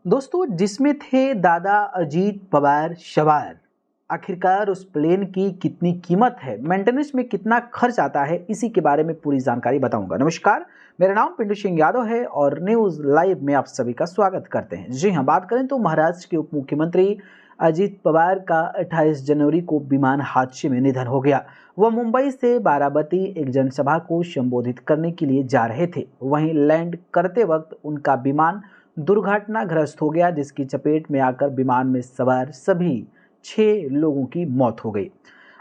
दोस्तों, जिसमें थे दादा अजीत पवार सवार, आखिरकार उस प्लेन की कितनी कीमत है, मेंटेनेंस में कितना खर्च आता है, इसी के बारे में पूरी जानकारी बताऊंगा। नमस्कार, मेरा नाम पिंटू सिंह यादव है और न्यूज लाइव में आप सभी का स्वागत करते हैं। जी हाँ, बात करें तो महाराष्ट्र के उप मुख्यमंत्री अजीत पवार का 28 जनवरी को विमान हादसे में निधन हो गया। वह मुंबई से बाराबती एक जनसभा को संबोधित करने के लिए जा रहे थे। वहीं लैंड करते वक्त उनका विमान दुर्घटनाग्रस्त हो गया, जिसकी चपेट में आकर विमान में सवार सभी 6 लोगों की मौत हो गई।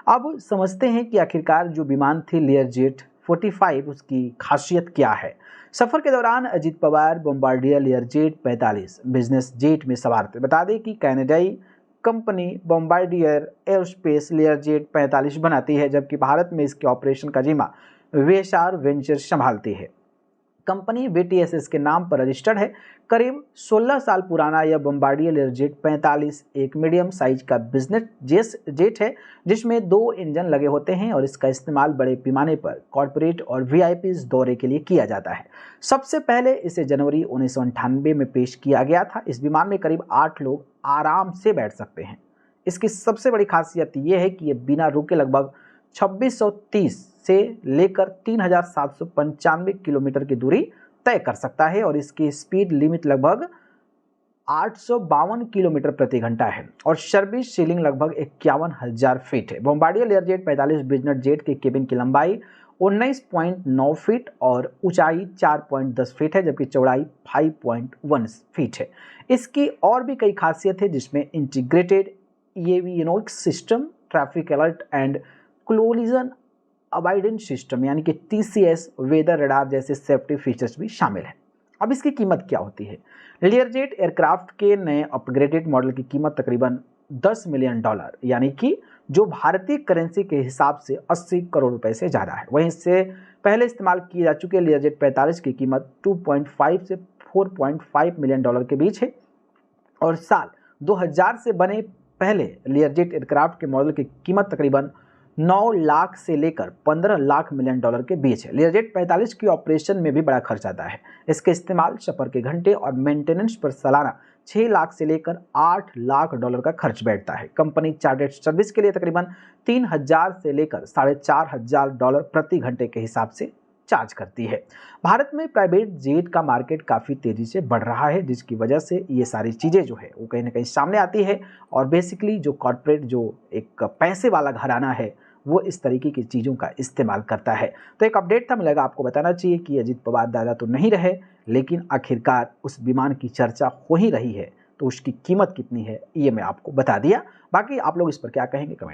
अब समझते हैं कि आखिरकार जो विमान थी लेयरजेट 45, उसकी खासियत क्या है। सफर के दौरान Ajit Pawar Bombardier Learjet 45 business jet में सवार थे। बता दें कि कनाडाई कंपनी बॉम्बार्डियर एयरोस्पेस लेयरजेट 45 बनाती है, जबकि भारत में इसके ऑपरेशन का जिम्मा वेसार वेंचर संभालती है। कंपनी VTSS के नाम पर रजिस्टर्ड है। करीब 16 साल पुराना यह बॉम्बार्डियर लेयरजेट 45 एक मीडियम साइज का बिजनेस जेट है, जिसमें 2 इंजन लगे होते हैं और इसका इस्तेमाल बड़े पैमाने पर कॉर्पोरेट और VIPs दौरे के लिए किया जाता है। सबसे पहले इसे जनवरी 1998 में पेश किया गया था। इस विमान में करीब 8 लोग आराम से बैठ सकते हैं। इसकी सबसे बड़ी खासियत यह है कि यह बिना रुके लगभग 2630 से लेकर 3795 किलोमीटर की दूरी तय कर सकता है और इसकी स्पीड लिमिट लगभग 852 किलोमीटर प्रति घंटा है और सर्विस सीलिंग लगभग 51,000 फीट है। बॉम्बार्डियर लेयरजेट 45 बिजनेस जेट के केबिन की लंबाई 19.9 फीट और ऊंचाई 4.10 फीट है, जबकि चौड़ाई 5.1 फीट है। इसकी और भी कई खासियत है, जिसमें integrated avionics system, traffic alert and collision avoidance system यानी कि TCS, वेदर रडार जैसे सेफ्टी फीचर्स भी शामिल है। अब इसकी कीमत क्या होती है? लेयरजेट एयरक्राफ्ट के नए अपग्रेडेड मॉडल की कीमत तकरीबन $10 मिलियन, यानी कि जो भारतीय करेंसी के हिसाब से 80 करोड़ रुपए से ज़्यादा है। वहीं इससे पहले इस्तेमाल किए जा चुके लेयरजेट 45 की कीमत 2.5 से $4.5 मिलियन के बीच है और साल 2000 से बने पहले लेयरजेट एयरक्राफ्ट के मॉडल की कीमत तकरीबन 9 लाख से लेकर 15 लाख मिलियन डॉलर के बीच है। लेयरजेट 45 की ऑपरेशन में भी बड़ा खर्च आता है। इसके इस्तेमाल, सफर के घंटे और मेंटेनेंस पर सालाना 6 लाख से लेकर 8 लाख डॉलर का खर्च बैठता है। कंपनी चार्टर्ड सर्विस के लिए तकरीबन 3000 से लेकर $4500 प्रति घंटे के हिसाब से चार्ज करती है। भारत में प्राइवेट जेट का मार्केट काफ़ी तेज़ी से बढ़ रहा है, जिसकी वजह से ये सारी चीज़ें जो है वो कहीं ना कहीं सामने आती है और बेसिकली जो कॉर्पोरेट, जो एक पैसे वाला घराना है, वो इस तरीके की चीज़ों का इस्तेमाल करता है। तो एक अपडेट था, मिलेगा आपको बताना चाहिए कि अजीत पवार दादा तो नहीं रहे, लेकिन आखिरकार उस विमान की चर्चा हो ही रही है, तो उसकी कीमत कितनी है ये मैं आपको बता दिया। बाकी आप लोग इस पर क्या कहेंगे कमेंट